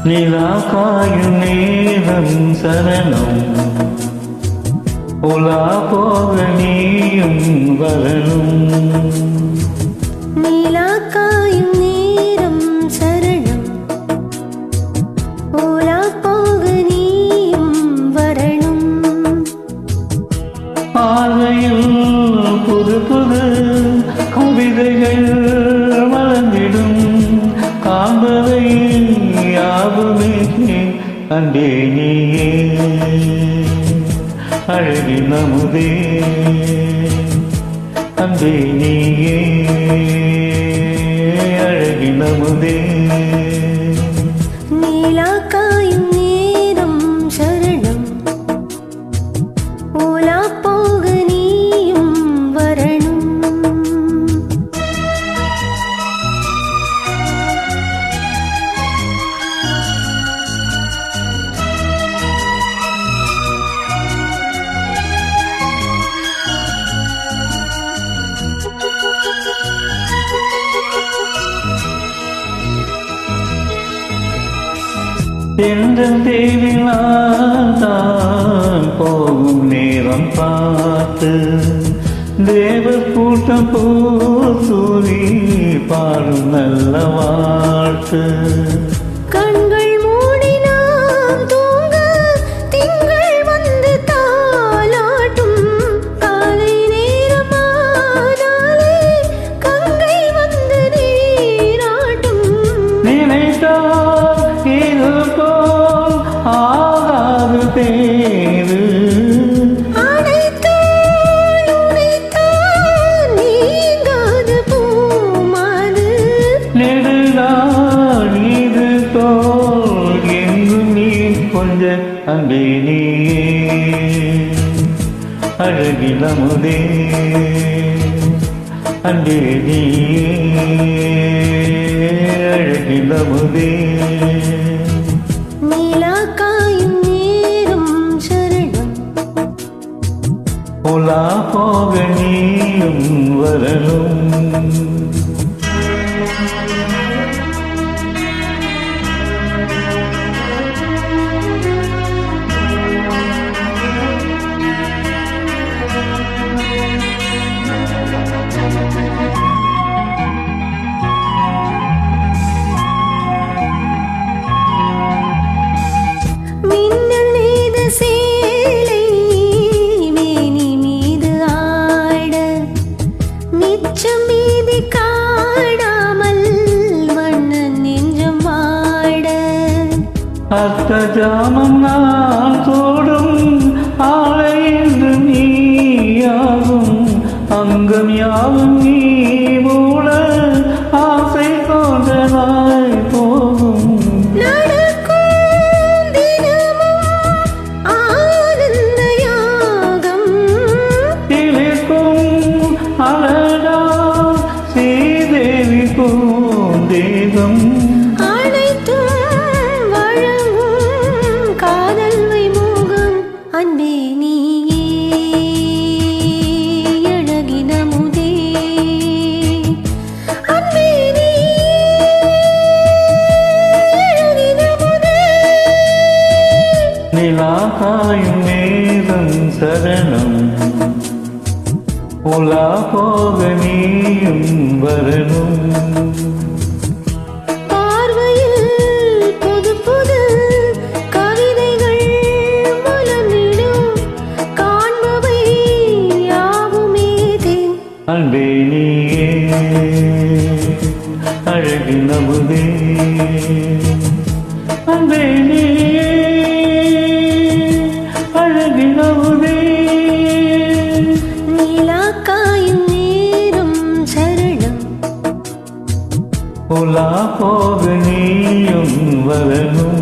நிலா காயும் நேரம் சரணம் உலா போக நீயும் வரணும் நிலா காயும் நேரம் சரணம் உலா போக நீயும் வரணும் பார்வையில் புது புது கவிதைகள் வளர்ந்திடும் காண்பவை யாவுமே அன்பே நீயே அழகின் அமுதே அன்பே நீயே அழகின் அமுதே நிலா காயும் நேரம் சரணம் உலா போக நீயும் வரணும் எந்தன் தேவினால் தான் போகும் நேரம் பார்த்து தேவர் கூட்டம் பூசூரி பாடும் நல்ல வாழ்த்து கண்கள் மூடினால் தூங்க திங்கள் வந்து தாலாட்டும் காலை நேரமானாலே கங்கை வந்து நீராட்டும் நினைத்தால் இது போல் ஆகாது தேரு அனைத்தால் உனைத்தான் நீங்காது பூமாது நெடுநாள் இது தோல் எங்கும் நீ கொஞ்ச அன்பே நீயே அழகின் அமுதே அன்பே நீயே அழகின் அமுதே நிலா காயும் நேரம் சரணம் உலா போக நீயும் வரணும் மின்னல் நெய்த சேலை மேனி மீது ஆட மிச்சம் மீதி காடாமல் வண்ணன் நெஞ்சம் வாட அர்த்த ஜாமம் நான் தோடும் ஆளை என்று நீயாகும் அங்கம் யாவும் நீ மூல ஆசை தோன்றனாய் போகும் நடக்கும் தினமும் ஆனந்த யாகம் இழிக்கும் அழகா ஸ்ரீதேவி பூந்தேகம் அனைத்தும் வழங்கும் காதல் வைமோகம் அன்பே நீயே அழகின் அமுதே அன்பே நீயே அழகின் அமுதே நிலா காயும் நேரம் சரணம் உலா போக நீயும் வரணும் பார்வையில் புது புது கவிதைகள் மலர்ந்திடும் காண்பவை யாவுமே தேன் அன்பே நீயே அழகின் அமுதே அன்பே நீயே அழகின் அமுதே நிலா காயும் நேரம் சரணம் உலா போக நீயும் வரணும்